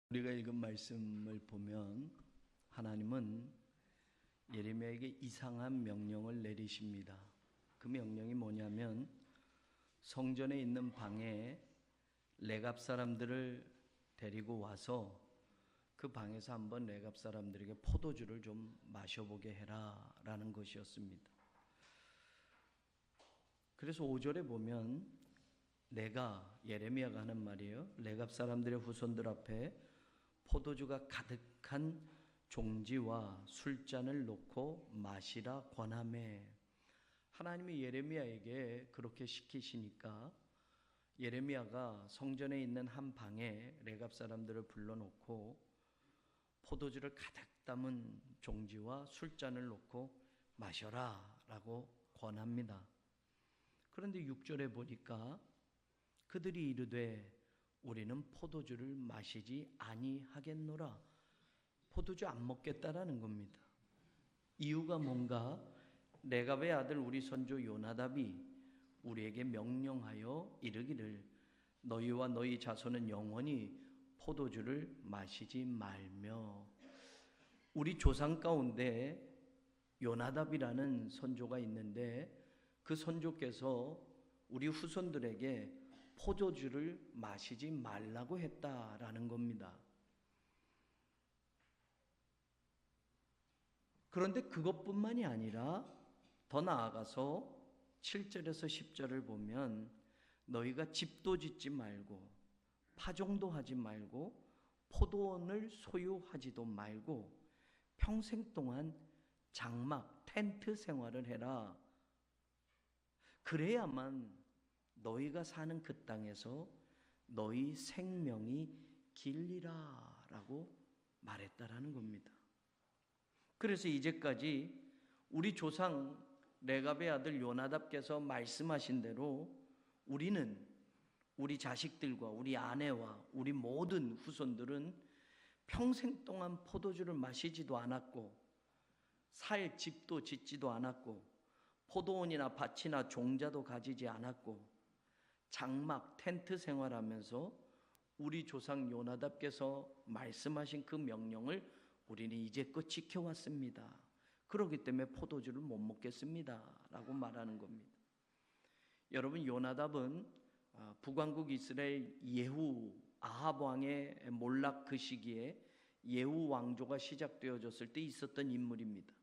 우리가 읽은 말씀을 보면 하나님은 예레미야에게 이상한 명령을 내리십니다. 그 명령이 뭐냐면 성전에 있는 방에 레갑 사람들을 데리고 와서 그 방에서 한번 레갑 사람들에게 포도주를 좀 마셔보게 해라 라는 것이었습니다. 그래서 5절에 보면 예레미야가 하는 말이에요. 레갑 사람들의 후손들 앞에 포도주가 가득한 종지와 술잔을 놓고 마시라 권하매. 하나님이 예레미야에게 그렇게 시키시니까 예레미야가 성전에 있는 한 방에 레갑 사람들을 불러놓고 포도주를 가득 담은 종지와 술잔을 놓고 마셔라 라고 권합니다. 그런데 6절에 보니까 그들이 이르되 우리는 포도주를 마시지 아니하겠노라. 포도주 안 먹겠다라는 겁니다. 이유가 뭔가? 레갑의 아들 우리 선조 요나답이 우리에게 명령하여 이르기를 너희와 너희 자손은 영원히 포도주를 마시지 말며. 우리 조상 가운데 요나답이라는 선조가 있는데 그 선조께서 우리 후손들에게 포도주를 마시지 말라고 했다라는 겁니다. 그런데 그것뿐만이 아니라 더 나아가서 7절에서 10절을 보면 너희가 집도 짓지 말고 파종도 하지 말고 포도원을 소유하지도 말고 평생 동안 장막, 텐트 생활을 해라. 그래야만 너희가 사는 그 땅에서 너희 생명이 길리라 라고 말했다라는 겁니다. 그래서 이제까지 우리 조상 레갑의 아들 요나답께서 말씀하신 대로 우리는 우리 자식들과 우리 아내와 우리 모든 후손들은 평생 동안 포도주를 마시지도 않았고 살 집도 짓지도 않았고 포도원이나 밭이나 종자도 가지지 않았고 장막, 텐트 생활하면서 우리 조상 요나답께서 말씀하신 그 명령을 우리는 이제껏 지켜왔습니다. 그렇기 때문에 포도주를 못 먹겠습니다 라고 말하는 겁니다. 여러분, 요나답은 북왕국 이스라엘 예후 아합 왕의 몰락 그 시기에 예후 왕조가 시작되어졌을 때 있었던 인물입니다.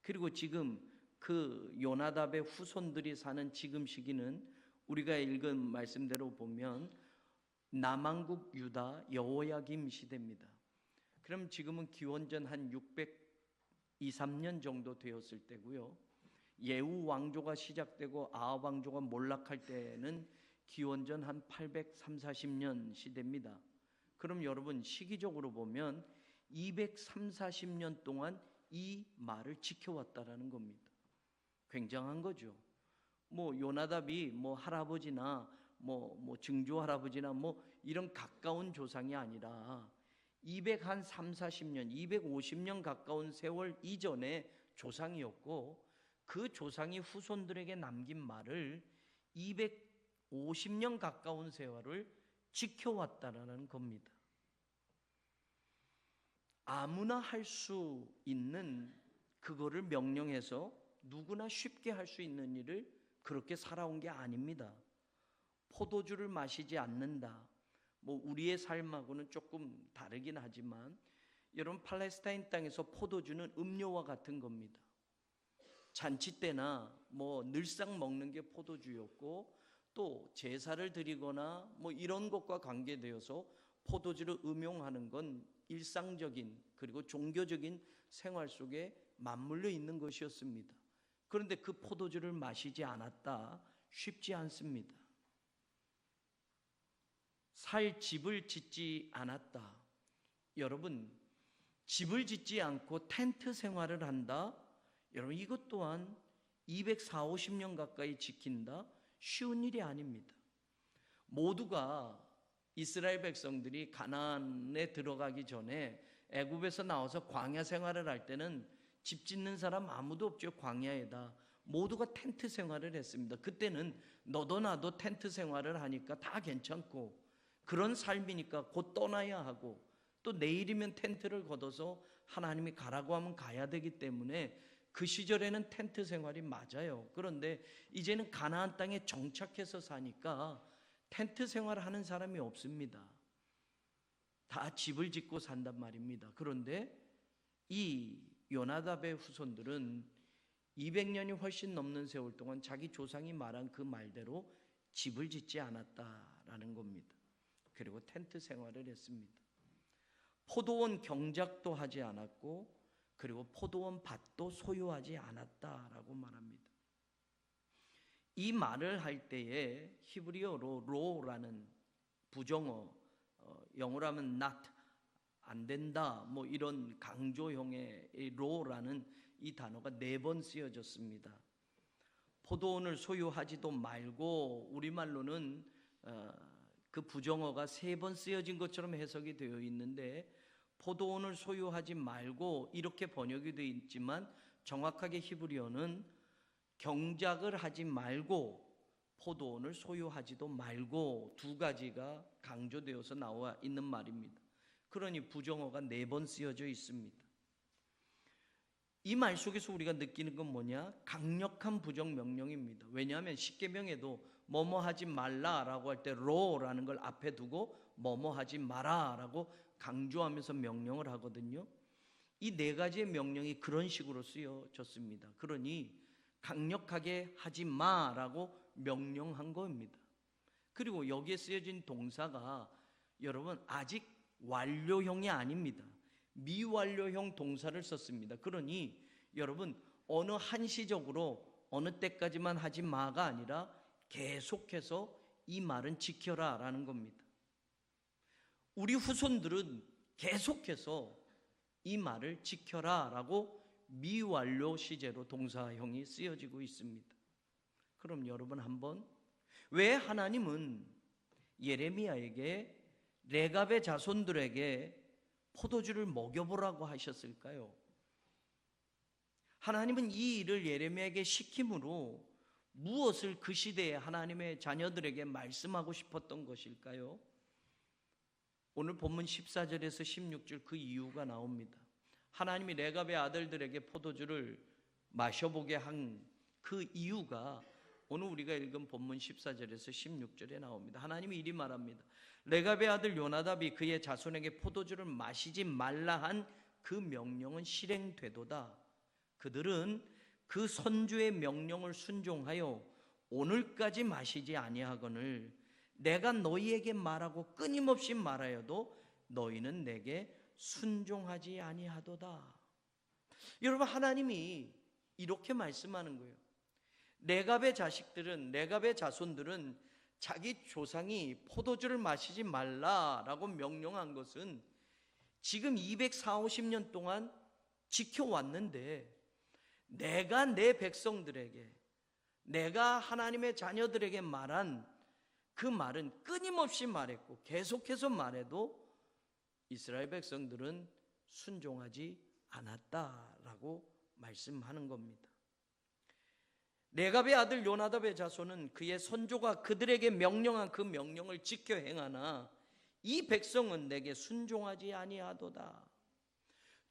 그리고 지금 그 요나답의 후손들이 사는 지금 시기는 우리가 읽은 말씀대로 보면 남왕국 유다 여호야김 시대입니다. 그럼 지금은 기원전 한 623년 정도 되었을 때고요. 예후 왕조가 시작되고 아합 왕조가 몰락할 때는 기원전 한 830-40년 시대입니다. 그럼 여러분 시기적으로 보면 230-40년 동안 이 말을 지켜왔다라는 겁니다. 굉장한 거죠. 요나답이 할아버지나 증조 할아버지나 이런 가까운 조상이 아니라 230-40년, 250년 가까운 세월 이전의 조상이었고 그 조상이 후손들에게 남긴 말을 250년 가까운 세월을 지켜왔다라는 겁니다. 아무나 할 수 있는 그거를 명령해서 누구나 쉽게 할 수 있는 일을 그렇게 살아온 게 아닙니다. 포도주를 마시지 않는다. 우리의 삶하고는 조금 다르긴 하지만 여러분, 팔레스타인 땅에서 포도주는 음료와 같은 겁니다. 잔치 때나 늘상 먹는 게 포도주였고 또 제사를 드리거나 이런 것과 관계되어서 포도주를 음용하는 건 일상적인 그리고 종교적인 생활 속에 맞물려 있는 것이었습니다. 그런데 그 포도주를 마시지 않았다? 쉽지 않습니다. 살 집을 짓지 않았다. 여러분, 집을 짓지 않고 텐트 생활을 한다? 여러분, 이것 또한 240-50년 가까이 지킨다? 쉬운 일이 아닙니다. 모두가 이스라엘 백성들이 가나안에 들어가기 전에 애굽에서 나와서 광야 생활을 할 때는 집 짓는 사람 아무도 없죠. 광야에다 모두가 텐트 생활을 했습니다. 그때는 너도 나도 텐트 생활을 하니까 다 괜찮고 그런 삶이니까 곧 떠나야 하고 또 내일이면 텐트를 걷어서 하나님이 가라고 하면 가야 되기 때문에 그 시절에는 텐트 생활이 맞아요. 그런데 이제는 가나안 땅에 정착해서 사니까 텐트 생활하는 사람이 없습니다. 다 집을 짓고 산단 말입니다. 그런데 이 요나답의 후손들은 200년이 훨씬 넘는 세월 동안 자기 조상이 말한 그 말대로 집을 짓지 않았다라는 겁니다. 그리고 텐트 생활을 했습니다. 포도원 경작도 하지 않았고 그리고 포도원 밭도 소유하지 않았다라고 말합니다. 이 말을 할 때에 히브리어로 로라는 부정어, 영어로 하면 not, 안 된다, 뭐 이런 강조형의 로라는 이 단어가 4번 쓰여졌습니다. 포도원을 소유하지도 말고 우리말로는 그 부정어가 3번 쓰여진 것처럼 해석이 되어 있는데 포도원을 소유하지 말고 이렇게 번역이 되어 있지만 정확하게 히브리어는 경작을 하지 말고 포도원을 소유하지도 말고 두 가지가 강조되어서 나와 있는 말입니다. 그러니 부정어가 4번 쓰여져 있습니다. 이 말 속에서 우리가 느끼는 건 뭐냐? 강력한 부정 명령입니다. 왜냐하면 십계명에도 뭐뭐 하지 말라라고 할 때 로라는 걸 앞에 두고 뭐뭐 하지 마라라고 강조하면서 명령을 하거든요. 이 4가지의 명령이 그런 식으로 쓰여졌습니다. 그러니 강력하게 하지 마라고 명령한 겁니다. 그리고 여기에 쓰여진 동사가 여러분 아직 완료형이 아닙니다. 미완료형 동사를 썼습니다. 그러니 여러분 어느 한시적으로 어느 때까지만 하지 마가 아니라 계속해서 이 말은 지켜라 라는 겁니다. 우리 후손들은 계속해서 이 말을 지켜라 라고 미완료 시제로 동사형이 쓰여지고 있습니다. 그럼 여러분 한번 왜 하나님은 예레미야에게 레갑의 자손들에게 포도주를 먹여보라고 하셨을까요? 하나님은 이 일을 예레미야에게 시킴으로 무엇을 그 시대에 하나님의 자녀들에게 말씀하고 싶었던 것일까요? 오늘 본문 14절에서 16절 그 이유가 나옵니다. 하나님이 레갑의 아들들에게 포도주를 마셔보게 한 그 이유가 오늘 우리가 읽은 본문 14절에서 16절에 나옵니다. 하나님이 이리 말합니다. 레갑의 아들 요나답이 그의 자손에게 포도주를 마시지 말라 한 그 명령은 실행되도다. 그들은 그 선주의 명령을 순종하여 오늘까지 마시지 아니하거늘 내가 너희에게 말하고 끊임없이 말하여도 너희는 내게 순종하지 아니하도다. 여러분 하나님이 이렇게 말씀하는 거예요. 레갑의 자식들은 레갑의 자손들은 자기 조상이 포도주를 마시지 말라라고 명령한 것은 지금 240~250년 동안 지켜왔는데 내가 내 백성들에게 내가 하나님의 자녀들에게 말한 그 말은 끊임없이 말했고 계속해서 말해도 이스라엘 백성들은 순종하지 않았다라고 말씀하는 겁니다. 레갑의 아들 요나답의 자손은 그의 선조가 그들에게 명령한 그 명령을 지켜 행하나 이 백성은 내게 순종하지 아니하도다.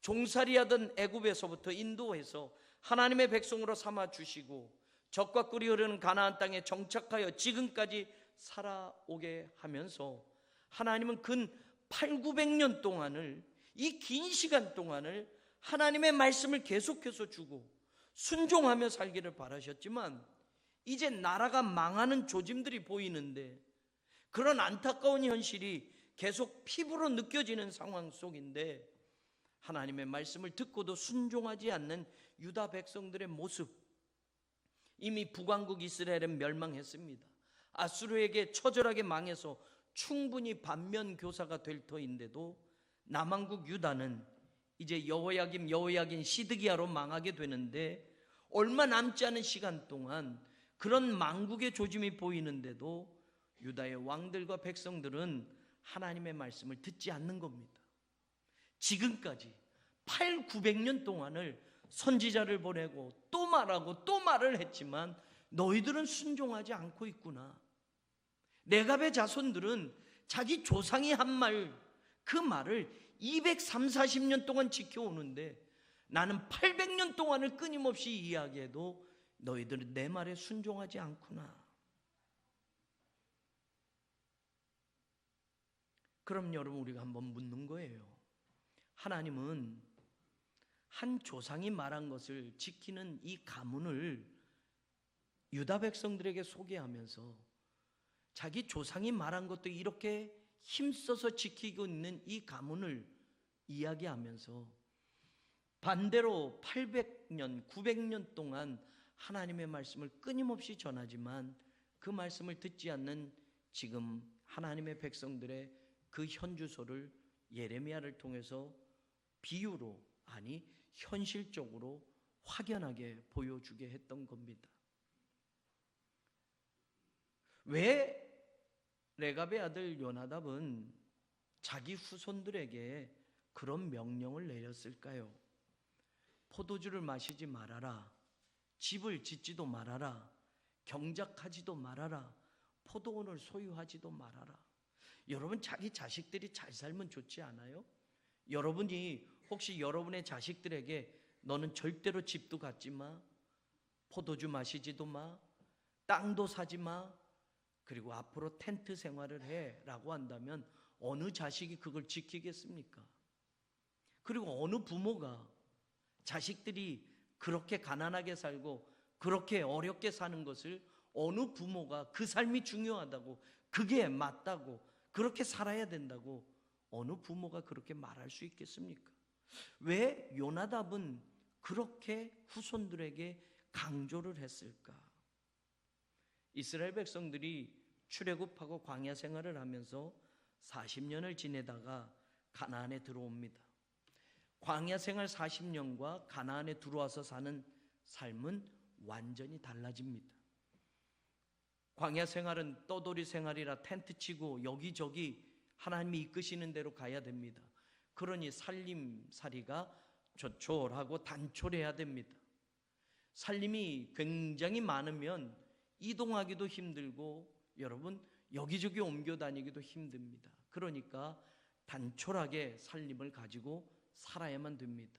종살이하던 애굽에서부터 인도해서 하나님의 백성으로 삼아 주시고 젖과 꿀이 흐르는 가나안 땅에 정착하여 지금까지 살아오게 하면서 하나님은 근 800~900년 동안을 이 긴 시간 동안을 하나님의 말씀을 계속해서 주고 순종하며 살기를 바라셨지만 이제 나라가 망하는 조짐들이 보이는데 그런 안타까운 현실이 계속 피부로 느껴지는 상황 속인데 하나님의 말씀을 듣고도 순종하지 않는 유다 백성들의 모습, 이미 북왕국 이스라엘은 멸망했습니다. 아수르에게 처절하게 망해서 충분히 반면 교사가 될 터인데도 남왕국 유다는 이제 여호야긴 시드기야로 망하게 되는데 얼마 남지 않은 시간 동안 그런 망국의 조짐이 보이는데도 유다의 왕들과 백성들은 하나님의 말씀을 듣지 않는 겁니다. 지금까지 800~900년 동안을 선지자를 보내고 또 말하고 또 말을 했지만 너희들은 순종하지 않고 있구나. 레갑의 자손들은 자기 조상이 한 말, 그 말을 230, 40년 동안 지켜오는데 나는 800년 동안을 끊임없이 이야기해도 너희들은 내 말에 순종하지 않구나. 그럼 여러분, 우리가 한번 묻는 거예요. 하나님은 한 조상이 말한 것을 지키는 이 가문을 유다 백성들에게 소개하면서 자기 조상이 말한 것도 이렇게 힘써서 지키고 있는 이 가문을 이야기하면서 반대로 800년, 900년 동안 하나님의 말씀을 끊임없이 전하지만 그 말씀을 듣지 않는 지금 하나님의 백성들의 그 현주소를 예레미야를 통해서 비유로, 아니 현실적으로 확연하게 보여주게 했던 겁니다. 왜 레갑의 아들 요나답은 자기 후손들에게 그런 명령을 내렸을까요? 포도주를 마시지 말아라, 집을 짓지도 말아라, 경작하지도 말아라, 포도원을 소유하지도 말아라. 여러분, 자기 자식들이 잘 살면 좋지 않아요? 여러분이 혹시 여러분의 자식들에게 너는 절대로 집도 갖지 마, 포도주 마시지도 마, 땅도 사지 마, 그리고 앞으로 텐트 생활을 해 라고 한다면 어느 자식이 그걸 지키겠습니까? 그리고 어느 부모가 자식들이 그렇게 가난하게 살고 그렇게 어렵게 사는 것을 어느 부모가 그 삶이 중요하다고, 그게 맞다고, 그렇게 살아야 된다고 어느 부모가 그렇게 말할 수 있겠습니까? 왜 요나답은 그렇게 후손들에게 강조를 했을까? 이스라엘 백성들이 출애굽하고 광야 생활을 하면서 40년을 지내다가 가나안에 들어옵니다. 광야 생활 40년과 가나안에 들어와서 사는 삶은 완전히 달라집니다. 광야 생활은 떠돌이 생활이라 텐트 치고 여기저기 하나님이 이끄시는 대로 가야 됩니다. 그러니 살림살이가 조촐하고 단촐해야 됩니다. 살림이 굉장히 많으면 이동하기도 힘들고 여러분 여기저기 옮겨 다니기도 힘듭니다. 그러니까 단촐하게 살림을 가지고 살아야만 됩니다.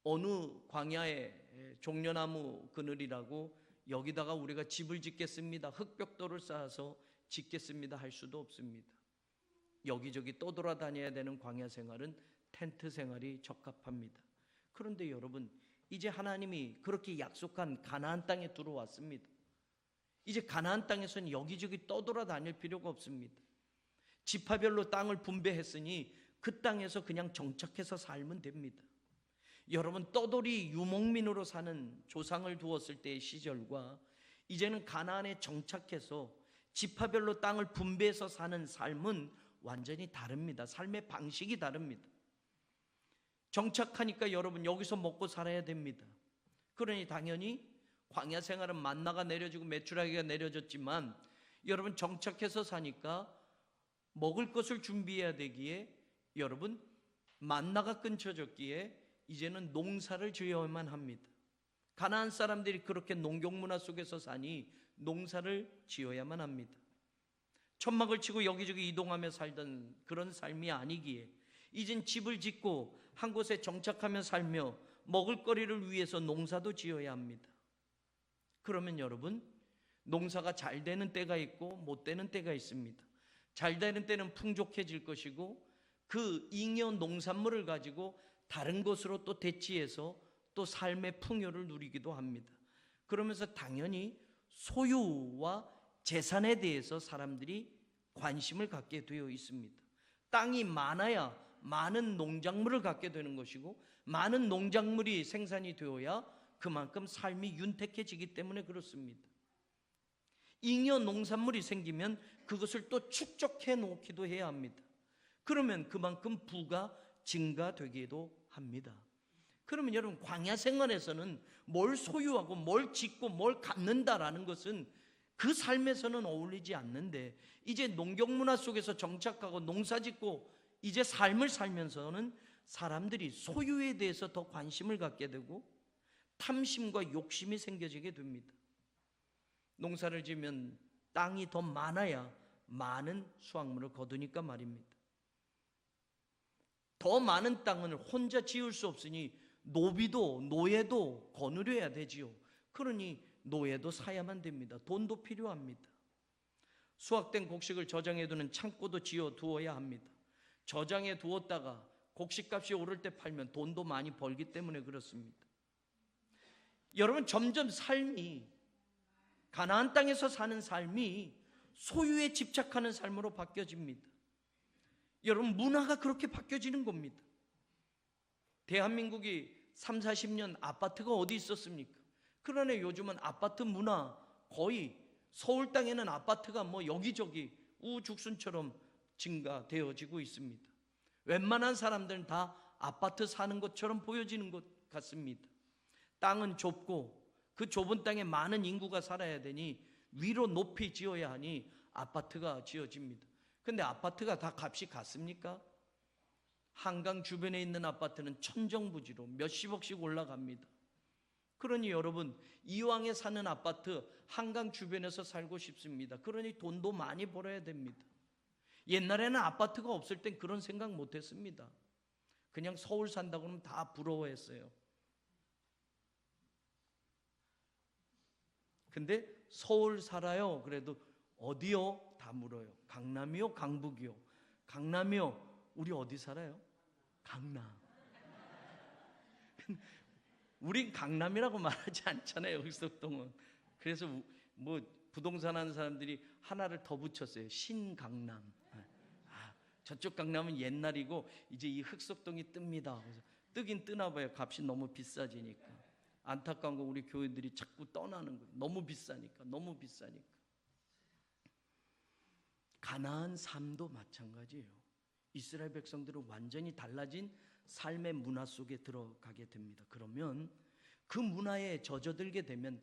어느 광야에 종려나무 그늘이라고 여기다가 우리가 집을 짓겠습니다, 흙벽돌을 쌓아서 짓겠습니다 할 수도 없습니다. 여기저기 떠돌아다녀야 되는 광야 생활은 텐트 생활이 적합합니다. 그런데 여러분, 이제 하나님이 그렇게 약속한 가나안 땅에 들어왔습니다. 이제 가나안 땅에서는 여기저기 떠돌아다닐 필요가 없습니다. 지파별로 땅을 분배했으니 그 땅에서 그냥 정착해서 살면 됩니다. 여러분, 떠돌이 유목민으로 사는 조상을 두었을 때의 시절과 이제는 가나안에 정착해서 지파별로 땅을 분배해서 사는 삶은 완전히 다릅니다. 삶의 방식이 다릅니다. 정착하니까 여러분 여기서 먹고 살아야 됩니다. 그러니 당연히 광야 생활은 만나가 내려지고 메추라기가 내려졌지만 여러분 정착해서 사니까 먹을 것을 준비해야 되기에 여러분 만나가 끊쳐졌기에 이제는 농사를 지어야만 합니다. 가나안 사람들이 그렇게 농경 문화 속에서 사니 농사를 지어야만 합니다. 천막을 치고 여기저기 이동하며 살던 그런 삶이 아니기에 이젠 집을 짓고 한 곳에 정착하며 살며 먹을거리를 위해서 농사도 지어야 합니다. 그러면 여러분, 농사가 잘 되는 때가 있고 못 되는 때가 있습니다. 잘 되는 때는 풍족해질 것이고 그 잉여 농산물을 가지고 다른 것으로 또 대치해서 또 삶의 풍요를 누리기도 합니다. 그러면서 당연히 소유와 재산에 대해서 사람들이 관심을 갖게 되어 있습니다. 땅이 많아야 많은 농작물을 갖게 되는 것이고 많은 농작물이 생산이 되어야 그만큼 삶이 윤택해지기 때문에 그렇습니다. 잉여 농산물이 생기면 그것을 또 축적해 놓기도 해야 합니다. 그러면 그만큼 부가 증가되기도 합니다. 그러면 여러분, 광야 생활에서는 뭘 소유하고 뭘 짓고 뭘 갖는다라는 것은 그 삶에서는 어울리지 않는데 이제 농경 문화 속에서 정착하고 농사 짓고 이제 삶을 살면서는 사람들이 소유에 대해서 더 관심을 갖게 되고 탐심과 욕심이 생겨지게 됩니다. 농사를 지으면 땅이 더 많아야 많은 수확물을 거두니까 말입니다. 더 많은 땅을 혼자 지을 수 없으니 노비도 노예도 거느려야 되지요. 그러니 노예도 사야만 됩니다. 돈도 필요합니다. 수확된 곡식을 저장해 두는 창고도 지어 두어야 합니다. 저장해 두었다가 곡식값이 오를 때 팔면 돈도 많이 벌기 때문에 그렇습니다. 여러분, 점점 삶이, 가나안 땅에서 사는 삶이 소유에 집착하는 삶으로 바뀌어집니다. 여러분, 문화가 그렇게 바뀌어지는 겁니다. 대한민국이 3, 40년 아파트가 어디 있었습니까? 그러나 요즘은 아파트 문화, 거의 서울 땅에는 아파트가 뭐 여기저기 우죽순처럼 증가되어지고 있습니다. 웬만한 사람들은 다 아파트 사는 것처럼 보여지는 것 같습니다. 땅은 좁고 그 좁은 땅에 많은 인구가 살아야 되니 위로 높이 지어야 하니 아파트가 지어집니다. 근데 아파트가 다 값이 같습니까? 한강 주변에 있는 아파트는 천정부지로 몇십억씩 올라갑니다. 그러니 여러분, 이왕에 사는 아파트 한강 주변에서 살고 싶습니다. 그러니 돈도 많이 벌어야 됩니다. 옛날에는 아파트가 없을 땐 그런 생각 못했습니다. 그냥 서울 산다고 하면 다 부러워했어요. 근데 서울 살아요. 그래도 어디요? 다 물어요. 강남이요? 강북이요? 강남이요? 우리 어디 살아요? 강남. 우린 강남이라고 말하지 않잖아요, 흑석동은. 그래서 뭐 부동산 하는 사람들이 하나를 더 붙였어요. 신강남. 저쪽 강남은 옛날이고 이제 이 흑석동이 뜹니다. 그래서 뜨긴 뜨나 봐요. 값이 너무 비싸지니까. 안타까운 거 우리 교회들이 자꾸 떠나는 거예요. 너무 비싸니까. 너무 비싸니까. 가나안 삶도 마찬가지예요. 이스라엘 백성들은 완전히 달라진 삶의 문화 속에 들어가게 됩니다. 그러면 그 문화에 젖어들게 되면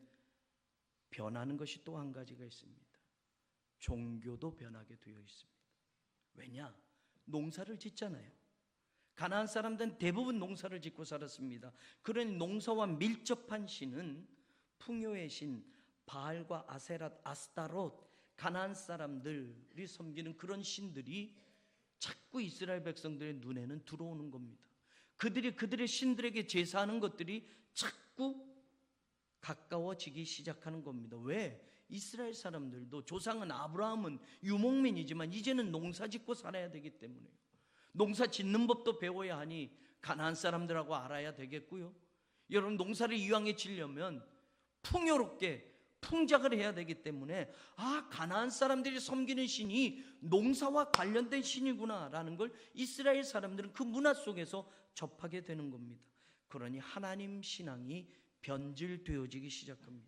변하는 것이 또 한 가지가 있습니다. 종교도 변하게 되어 있습니다. 왜냐? 농사를 짓잖아요. 가나안 사람들은 대부분 농사를 짓고 살았습니다. 그러니 농사와 밀접한 신은 풍요의 신 바알과 아세랏, 아스타롯, 가나안 사람들이 섬기는 그런 신들이 자꾸 이스라엘 백성들의 눈에는 들어오는 겁니다. 그들이 그들의 신들에게 제사하는 것들이 자꾸 가까워지기 시작하는 겁니다. 왜? 이스라엘 사람들도 조상은 아브라함은 유목민이지만 이제는 농사 짓고 살아야 되기 때문에요. 농사 짓는 법도 배워야 하니 가나안 사람들하고 알아야 되겠고요. 여러분, 농사를 이왕에 지려면 풍요롭게 풍작을 해야 되기 때문에 가나안 사람들이 섬기는 신이 농사와 관련된 신이구나라는 걸 이스라엘 사람들은 그 문화 속에서 접하게 되는 겁니다. 그러니 하나님 신앙이 변질되어지기 시작합니다.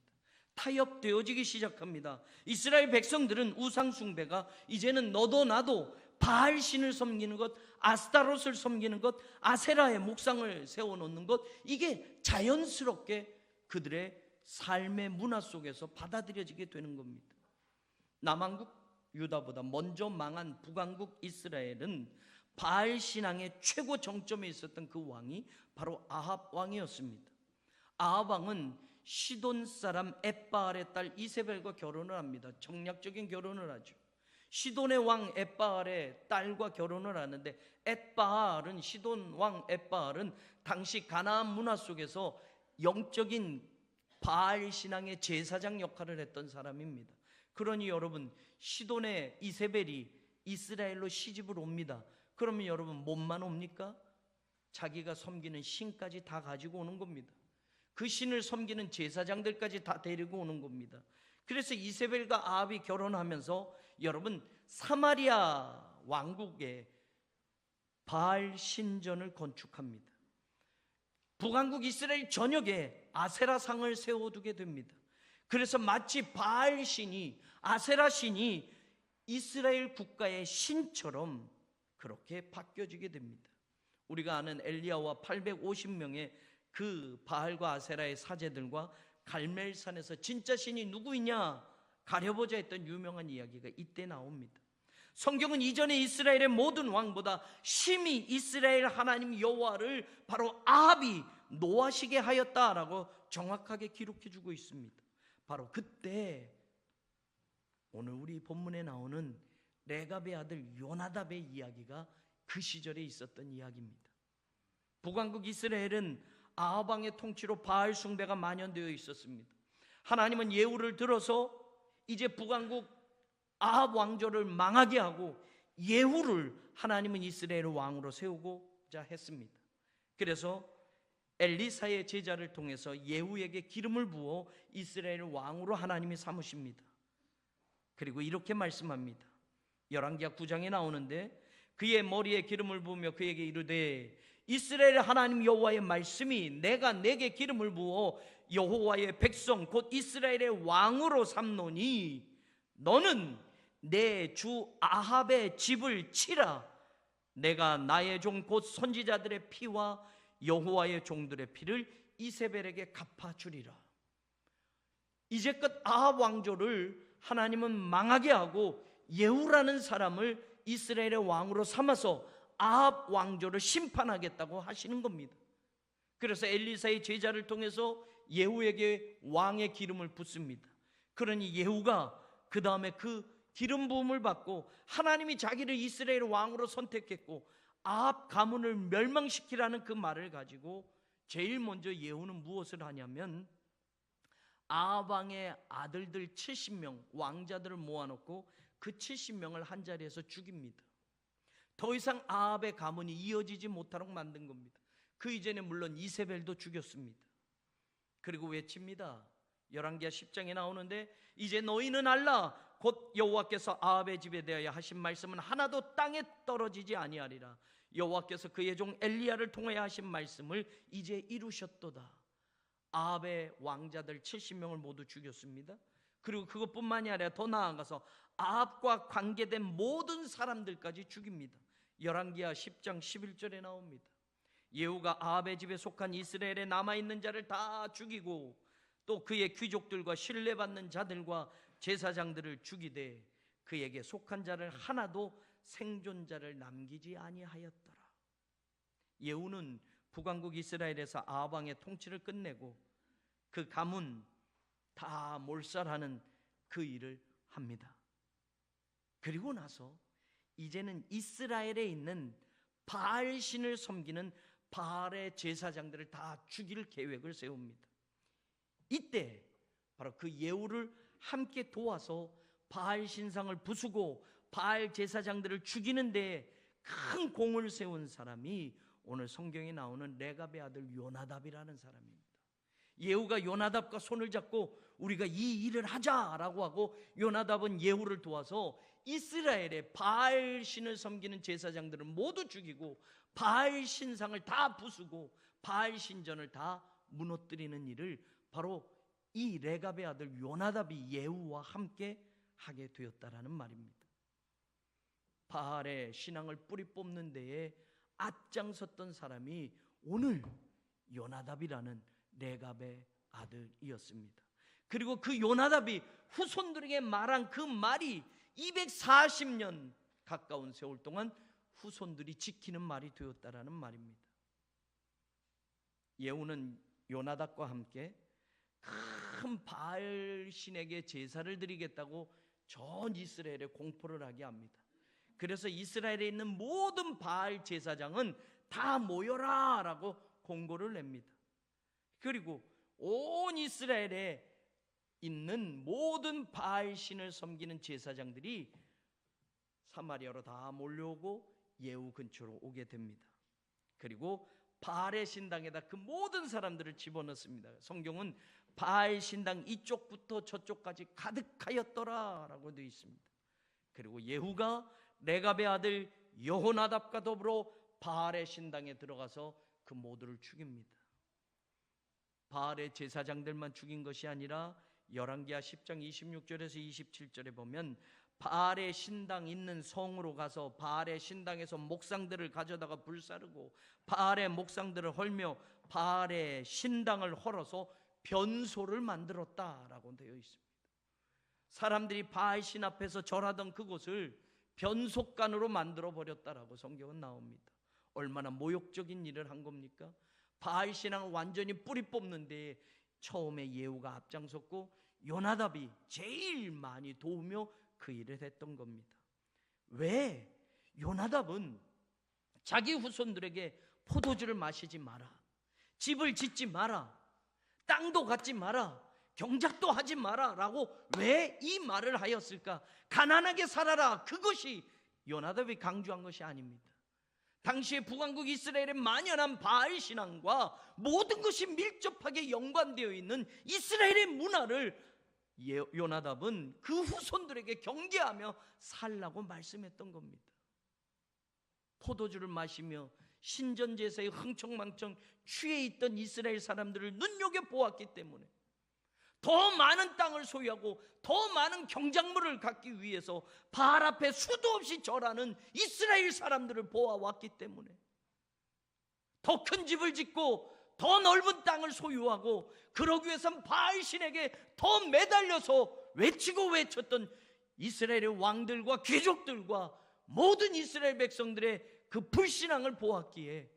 타협되어지기 시작합니다. 이스라엘 백성들은 우상 숭배가 이제는 너도 나도 바알 신을 섬기는 것, 아스타롯을 섬기는 것, 아세라의 목상을 세워놓는 것, 이게 자연스럽게 그들의 삶의 문화 속에서 받아들여지게 되는 겁니다. 남왕국 유다보다 먼저 망한 북왕국 이스라엘은 바알 신앙의 최고 정점에 있었던 그 왕이 바로 아합 왕이었습니다. 아합 왕은 시돈 사람 엣바알의 딸 이세벨과 결혼을 합니다. 정략적인 결혼을 하죠. 시돈의 왕 엣바알의 딸과 결혼을 하는데, 엣바알은, 시돈 왕 엣바알은 당시 가나안 문화 속에서 영적인 바알 신앙의 제사장 역할을 했던 사람입니다. 그러니 여러분, 시돈의 이세벨이 이스라엘로 시집을 옵니다. 그러면 여러분, 몸만 옵니까? 자기가 섬기는 신까지 다 가지고 오는 겁니다. 그 신을 섬기는 제사장들까지 다 데리고 오는 겁니다. 그래서 이세벨과 아합이 결혼하면서 여러분, 사마리아 왕국에 바알 신전을 건축합니다. 북왕국 이스라엘 전역에 아세라 상을 세워두게 됩니다. 그래서 마치 바알 신이, 아세라 신이 이스라엘 국가의 신처럼 그렇게 바뀌어지게 됩니다. 우리가 아는 엘리야와 850명의 그 바알과 아세라의 사제들과 갈멜산에서 진짜 신이 누구이냐 가려보자 했던 유명한 이야기가 이때 나옵니다. 성경은 이전에 이스라엘의 모든 왕보다 심히 이스라엘 하나님 여호와를 바로 아합이 노하시게 하였다라고 정확하게 기록해주고 있습니다. 바로 그때 오늘 우리 본문에 나오는 레갑의 아들 요나답의 이야기가 그 시절에 있었던 이야기입니다. 북왕국 이스라엘은 아합 왕의 통치로 바알 숭배가 만연되어 있었습니다. 하나님은 예후를 들어서 이제 북왕국 아합 왕조를 망하게 하고 예후를 하나님은 이스라엘 왕으로 세우고자 했습니다. 그래서 엘리사의 제자를 통해서 예후에게 기름을 부어 이스라엘 왕으로 하나님이 삼으십니다. 그리고 이렇게 말씀합니다. 열왕기하 9장에 나오는데 그의 머리에 기름을 부으며 그에게 이르되 이스라엘 하나님 여호와의 말씀이 내가 내게 기름을 부어 여호와의 백성 곧 이스라엘의 왕으로 삼노니 너는 내 주 아합의 집을 치라. 내가 나의 종 곧 선지자들의 피와 여호와의 종들의 피를 이세벨에게 갚아주리라. 이제껏 아합 왕조를 하나님은 망하게 하고 예후라는 사람을 이스라엘의 왕으로 삼아서 아합 왕조를 심판하겠다고 하시는 겁니다. 그래서 엘리사의 제자를 통해서 예후에게 왕의 기름을 붓습니다. 그러니 예후가 그 다음에 그 기름 부음을 받고 하나님이 자기를 이스라엘 왕으로 선택했고 아합 가문을 멸망시키라는 그 말을 가지고 제일 먼저 예후는 무엇을 하냐면 아합 왕의 아들들 70명 왕자들을 모아놓고 그 70명을 한 자리에서 죽입니다. 더 이상 아합의 가문이 이어지지 못하도록 만든 겁니다. 그 이전에 물론 이세벨도 죽였습니다. 그리고 외칩니다. 열왕기하 10장에 나오는데 이제 너희는 알라 곧 여호와께서 아합의 집에 대하여 하신 말씀은 하나도 땅에 떨어지지 아니하리라. 여호와께서 그의 종 엘리야를 통하여 하신 말씀을 이제 이루셨도다. 아합의 왕자들 70명을 모두 죽였습니다. 그리고 그것뿐만이 아니라 더 나아가서 아합과 관계된 모든 사람들까지 죽입니다. 열왕기하 10장 11절에 나옵니다. 예후가 아합의 집에 속한 이스라엘에 남아있는 자를 다 죽이고 또 그의 귀족들과 신뢰받는 자들과 제사장들을 죽이되 그에게 속한 자를 하나도 생존자를 남기지 아니하였더라. 예후는 북왕국 이스라엘에서 아합 왕의 통치를 끝내고 그 가문 다 몰살하는 그 일을 합니다. 그리고 나서 이제는 이스라엘에 있는 바알 신을 섬기는 바알의 제사장들을 다 죽일 계획을 세웁니다. 이때 바로 그 예후를 함께 도와서 바알 신상을 부수고 바알 제사장들을 죽이는 데에 큰 공을 세운 사람이 오늘 성경에 나오는 레갑의 아들 요나답이라는 사람입니다. 예후가 요나답과 손을 잡고 우리가 이 일을 하자라고 하고 요나답은 예후를 도와서 이스라엘의 바알 신을 섬기는 제사장들을 모두 죽이고 바알 신상을 다 부수고 바알 신전을 다 무너뜨리는 일을 바로 이 레갑의 아들 요나답이 예후와 함께 하게 되었다라는 말입니다. 바알의 신앙을 뿌리 뽑는 데에 앞장섰던 사람이 오늘 요나답이라는 레갑의 아들이었습니다. 그리고 그 요나답이 후손들에게 말한 그 말이 240년 가까운 세월 동안 후손들이 지키는 말이 되었다라는 말입니다. 예후는 요나답과 함께 큰 바알 신에게 제사를 드리겠다고 전 이스라엘에 공포를 하게 합니다. 그래서 이스라엘에 있는 모든 바알 제사장은 다 모여라 라고 공고를 냅니다. 그리고 온 이스라엘에 있는 모든 바알 신을 섬기는 제사장들이 사마리아로 다 몰려오고 예후 근처로 오게 됩니다. 그리고 바알의 신당에다 그 모든 사람들을 집어넣습니다. 성경은 바알 신당 이쪽부터 저쪽까지 가득하였더라 라고 되어 있습니다. 그리고 예후가 레갑의 아들 여호나답과 더불어 바알의 신당에 들어가서 그 모두를 죽입니다. 바알의 제사장들만 죽인 것이 아니라 열왕기하 10장 26절에서 27절에 보면 바알의 신당 있는 성으로 가서 바알의 신당에서 목상들을 가져다가 불사르고 바알의 목상들을 헐며 바알의 신당을 헐어서 변소를 만들었다라고 되어 있습니다. 사람들이 바알 신 앞에서 절하던 그곳을 변속관으로 만들어 버렸다라고 성경은 나옵니다. 얼마나 모욕적인 일을 한 겁니까? 바알 신앙을 완전히 뿌리 뽑는데 처음에 예후가 앞장섰고 요나답이 제일 많이 도우며 그 일을 했던 겁니다. 왜? 요나답은 자기 후손들에게 포도주를 마시지 마라, 집을 짓지 마라, 땅도 갖지 마라, 경작도 하지 마라 라고 왜 이 말을 하였을까? 가난하게 살아라, 그것이 요나답이 강조한 것이 아닙니다. 당시에 북왕국 이스라엘의 만연한 바알 신앙과 모든 것이 밀접하게 연관되어 있는 이스라엘의 문화를 요나답은 그 후손들에게 경계하며 살라고 말씀했던 겁니다. 포도주를 마시며 신전제사에 흥청망청 취해 있던 이스라엘 사람들을 눈여겨보았기 때문에 더 많은 땅을 소유하고 더 많은 경작물을 갖기 위해서 바알 앞에 수도 없이 절하는 이스라엘 사람들을 보아왔기 때문에 더 큰 집을 짓고 더 넓은 땅을 소유하고 그러기 위해선 바알 신에게 더 매달려서 외치고 외쳤던 이스라엘의 왕들과 귀족들과 모든 이스라엘 백성들의 그 불신앙을 보았기에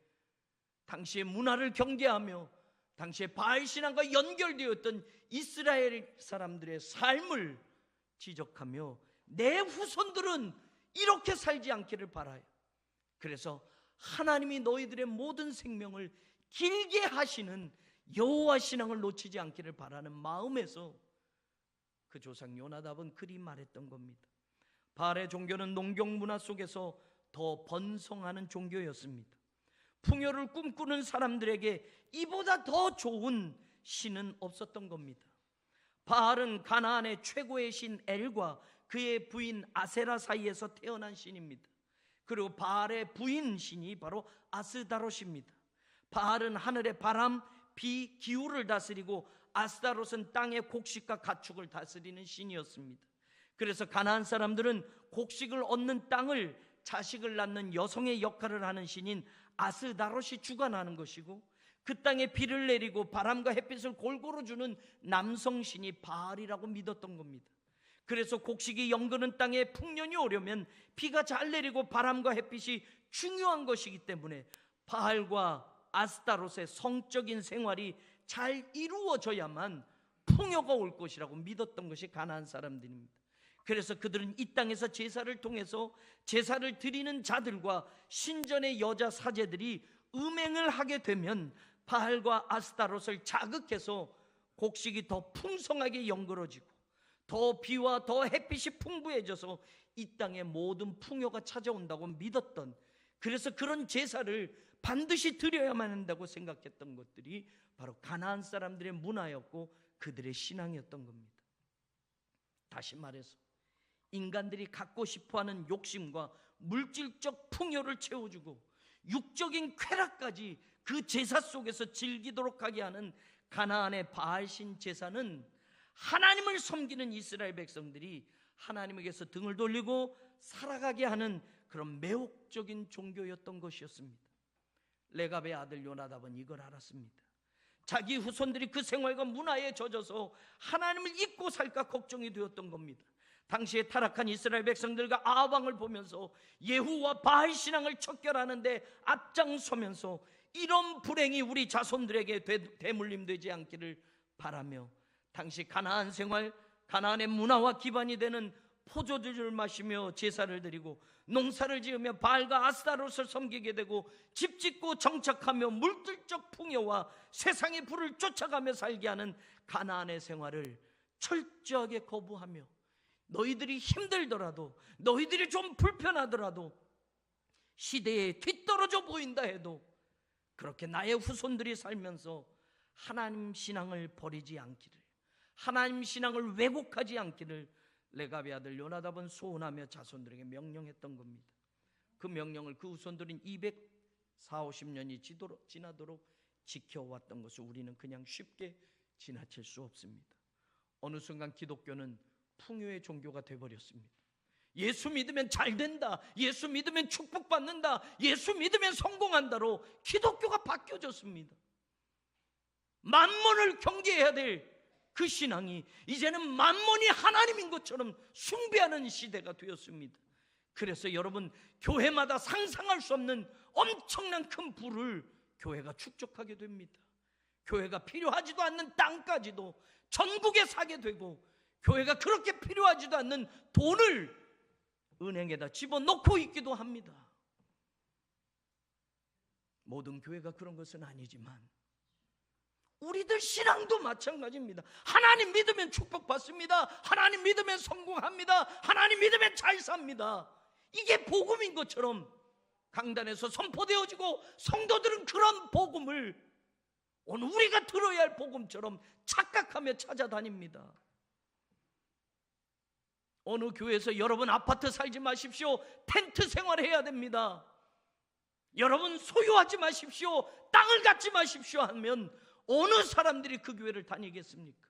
당시의 문화를 경계하며 당시에 바알 신앙과 연결되었던 이스라엘 사람들의 삶을 지적하며 내 후손들은 이렇게 살지 않기를 바라요. 그래서 하나님이 너희들의 모든 생명을 길게 하시는 여호와 신앙을 놓치지 않기를 바라는 마음에서 그 조상 요나답은 그리 말했던 겁니다. 바알의 종교는 농경 문화 속에서 더 번성하는 종교였습니다. 풍요를 꿈꾸는 사람들에게 이보다 더 좋은 신은 없었던 겁니다. 바알은 가나안의 최고의 신 엘과 그의 부인 아세라 사이에서 태어난 신입니다. 그리고 바알의 부인 신이 바로 아스다롯입니다. 바알은 하늘의 바람, 비, 기후를 다스리고 아스다롯은 땅의 곡식과 가축을 다스리는 신이었습니다. 그래서 가나안 사람들은 곡식을 얻는 땅을 자식을 낳는 여성의 역할을 하는 신인 아스다롯이 주관하는 것이고 그 땅에 비를 내리고 바람과 햇빛을 골고루 주는 남성신이 바알이라고 믿었던 겁니다. 그래서 곡식이 연그는 땅에 풍년이 오려면 비가 잘 내리고 바람과 햇빛이 중요한 것이기 때문에 바알과 아스타롯의 성적인 생활이 잘 이루어져야만 풍요가 올 것이라고 믿었던 것이 가나안 사람들입니다. 그래서 그들은 이 땅에서 제사를 통해서 제사를 드리는 자들과 신전의 여자 사제들이 음행을 하게 되면 바알과 아스타롯을 자극해서 곡식이 더 풍성하게 연그러지고 더 비와 더 햇빛이 풍부해져서 이 땅에 모든 풍요가 찾아온다고 믿었던, 그래서 그런 제사를 반드시 드려야만 한다고 생각했던 것들이 바로 가나안 사람들의 문화였고 그들의 신앙이었던 겁니다. 다시 말해서 인간들이 갖고 싶어하는 욕심과 물질적 풍요를 채워주고 육적인 쾌락까지 그 제사 속에서 즐기도록 하게 하는 가나안의 바알신 제사는 하나님을 섬기는 이스라엘 백성들이 하나님에게서 등을 돌리고 살아가게 하는 그런 매혹적인 종교였던 것이었습니다. 레갑의 아들 요나답은 이걸 알았습니다. 자기 후손들이 그 생활과 문화에 젖어서 하나님을 잊고 살까 걱정이 되었던 겁니다. 당시에 타락한 이스라엘 백성들과 아합 왕을 보면서 예후와 바알 신앙을 척결하는데 앞장서면서 이런 불행이 우리 자손들에게 대물림되지 않기를 바라며 당시 가나안 생활, 가나안의 문화와 기반이 되는 포도주를 마시며 제사를 드리고 농사를 지으며 바알과 아스타롯을 섬기게 되고 집 짓고 정착하며 물질적 풍요와 세상의 불을 쫓아가며 살게 하는 가나안의 생활을 철저하게 거부하며 너희들이 힘들더라도, 너희들이 좀 불편하더라도, 시대에 뒤떨어져 보인다 해도 그렇게 나의 후손들이 살면서 하나님 신앙을 버리지 않기를, 하나님 신앙을 왜곡하지 않기를 레갑의 아들 요나답은 소원하며 자손들에게 명령했던 겁니다. 그 명령을 그 후손들은 240~250년이 지나도록 지켜왔던 것을 우리는 그냥 쉽게 지나칠 수 없습니다. 어느 순간 기독교는 풍요의 종교가 되어버렸습니다. 예수 믿으면 잘 된다, 예수 믿으면 축복받는다, 예수 믿으면 성공한다로 기독교가 바뀌어졌습니다. 만몬을 경계해야 될 그 신앙이 이제는 만몬이 하나님인 것처럼 숭배하는 시대가 되었습니다. 그래서 여러분, 교회마다 상상할 수 없는 엄청난 큰 부를 교회가 축적하게 됩니다. 교회가 필요하지도 않는 땅까지도 전국에 사게 되고, 교회가 그렇게 필요하지도 않는 돈을 은행에다 집어넣고 있기도 합니다. 모든 교회가 그런 것은 아니지만 우리들 신앙도 마찬가지입니다. 하나님 믿으면 축복받습니다. 하나님 믿으면 성공합니다. 하나님 믿으면 잘 삽니다. 이게 복음인 것처럼 강단에서 선포되어지고 성도들은 그런 복음을 오늘 우리가 들어야 할 복음처럼 착각하며 찾아다닙니다. 어느 교회에서 여러분 아파트 살지 마십시오. 텐트 생활해야 됩니다. 여러분 소유하지 마십시오. 땅을 갖지 마십시오 하면 어느 사람들이 그 교회를 다니겠습니까?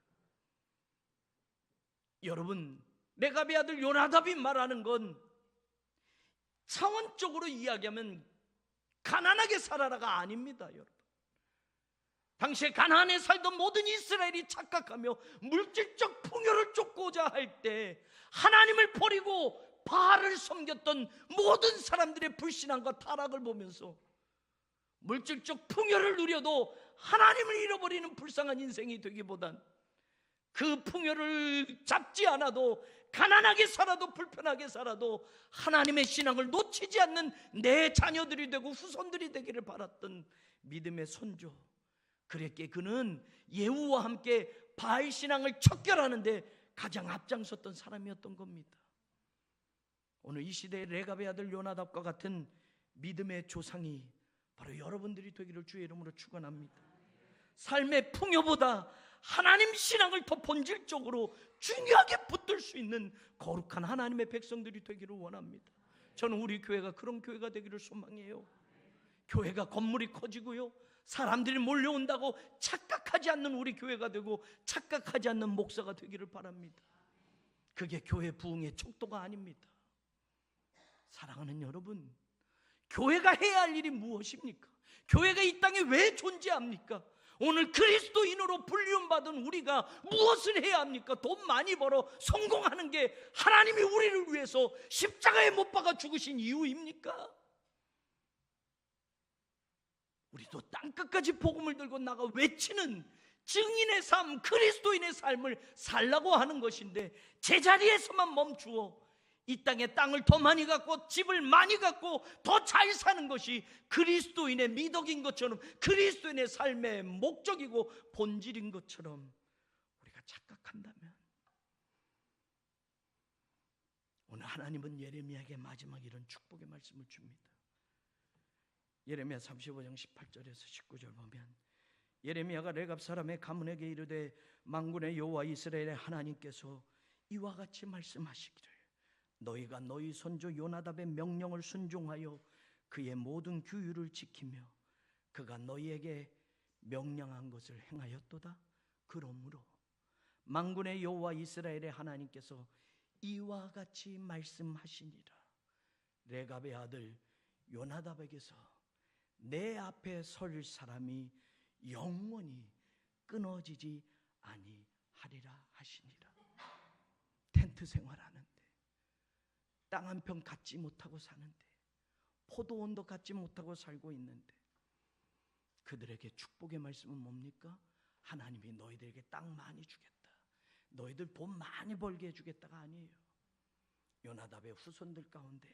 여러분, 레갑의 아들 요나답이 말하는 건 차원적으로 이야기하면 가난하게 살아라가 아닙니다. 여러분, 당시에 가나안에 살던 모든 이스라엘이 착각하며 물질적 풍요를 쫓고자 할 때 하나님을 버리고 바알을 섬겼던 모든 사람들의 불신앙과 타락을 보면서 물질적 풍요를 누려도 하나님을 잃어버리는 불쌍한 인생이 되기보단 그 풍요를 잡지 않아도 가난하게 살아도 불편하게 살아도 하나님의 신앙을 놓치지 않는 내 자녀들이 되고 후손들이 되기를 바랐던 믿음의 선조, 그랬기에 그는 예후와 함께 바알 신앙을 척결하는데 가장 앞장섰던 사람이었던 겁니다. 오늘 이 시대의 레갑의 아들 요나답과 같은 믿음의 조상이 바로 여러분들이 되기를 주의 이름으로 축원합니다. 삶의 풍요보다 하나님 신앙을 더 본질적으로 중요하게 붙들 수 있는 거룩한 하나님의 백성들이 되기를 원합니다. 저는 우리 교회가 그런 교회가 되기를 소망해요. 교회가 건물이 커지고요, 사람들이 몰려온다고 착각하지 않는 우리 교회가 되고 착각하지 않는 목사가 되기를 바랍니다. 그게 교회 부흥의 척도가 아닙니다. 사랑하는 여러분, 교회가 해야 할 일이 무엇입니까? 교회가 이 땅에 왜 존재합니까? 오늘 그리스도인으로 불리움받은 우리가 무엇을 해야 합니까? 돈 많이 벌어 성공하는 게 하나님이 우리를 위해서 십자가에 못 박아 죽으신 이유입니까? 우리도 땅끝까지 복음을 들고 나가 외치는 증인의 삶, 그리스도인의 삶을 살라고 하는 것인데 제자리에서만 멈추어 이 땅에 땅을 더 많이 갖고 집을 많이 갖고 더 잘 사는 것이 그리스도인의 미덕인 것처럼, 그리스도인의 삶의 목적이고 본질인 것처럼 우리가 착각한다면, 오늘 하나님은 예레미야에게 마지막 이런 축복의 말씀을 줍니다. 예레미야 35장 18절에서 19절 보면, 예레미야가 레갑 사람의 가문에게 이르되 만군의 여호와 이스라엘의 하나님께서 이와 같이 말씀하시기를, 너희가 너희 선조 요나답의 명령을 순종하여 그의 모든 규율을 지키며 그가 너희에게 명령한 것을 행하였도다. 그러므로 만군의 여호와 이스라엘의 하나님께서 이와 같이 말씀하시니라, 레갑의 아들 요나답에게서 내 앞에 설 사람이 영원히 끊어지지 아니하리라 하시니라. 텐트 생활하는데, 땅 한 평 갖지 못하고 사는데, 포도원도 갖지 못하고 살고 있는데 그들에게 축복의 말씀은 뭡니까? 하나님이 너희들에게 땅 많이 주겠다, 너희들 돈 많이 벌게 해주겠다가 아니에요. 요나답의 후손들 가운데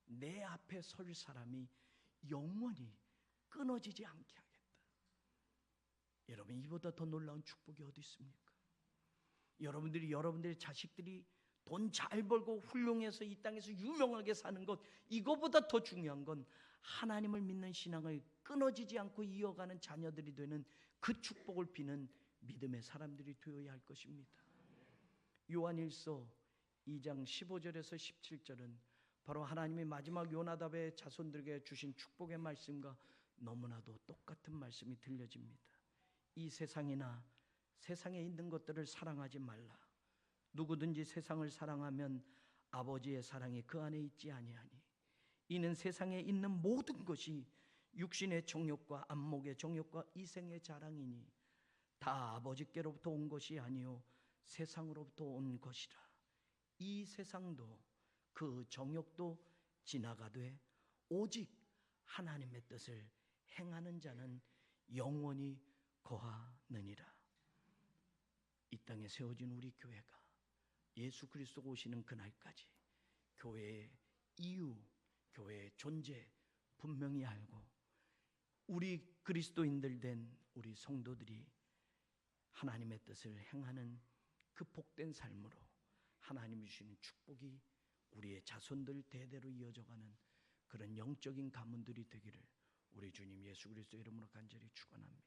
내 앞에 설 사람이 영원히 끊어지지 않게 하겠다. 여러분, 이보다 더 놀라운 축복이 어디 있습니까? 여러분들의 자식들이 돈 잘 벌고 훌륭해서 이 땅에서 유명하게 사는 것, 이거보다 더 중요한 건 하나님을 믿는 신앙을 끊어지지 않고 이어가는 자녀들이 되는 그 축복을 비는 믿음의 사람들이 되어야 할 것입니다. 요한일서 2장 15절에서 17절은 바로 하나님이 마지막 요나답의 자손들에게 주신 축복의 말씀과 너무나도 똑같은 말씀이 들려집니다. 이 세상이나 세상에 있는 것들을 사랑하지 말라. 누구든지 세상을 사랑하면 아버지의 사랑이 그 안에 있지 아니하니, 이는 세상에 있는 모든 것이 육신의 정욕과 안목의 정욕과 이생의 자랑이니 다 아버지께로부터 온 것이 아니요 세상으로부터 온 것이라. 이 세상도 그 정욕도 지나가되 오직 하나님의 뜻을 행하는 자는 영원히 거하느니라. 이 땅에 세워진 우리 교회가 예수 그리스도가 오시는 그날까지 교회의 이유, 교회의 존재 분명히 알고 우리 그리스도인들 된 우리 성도들이 하나님의 뜻을 행하는 그 복된 삶으로 하나님이 주시는 축복이 우리의 자손들 대대로 이어져가는 그런 영적인 가문들이 되기를 우리 주님 예수 그리스도 이름으로 간절히 축원합니다.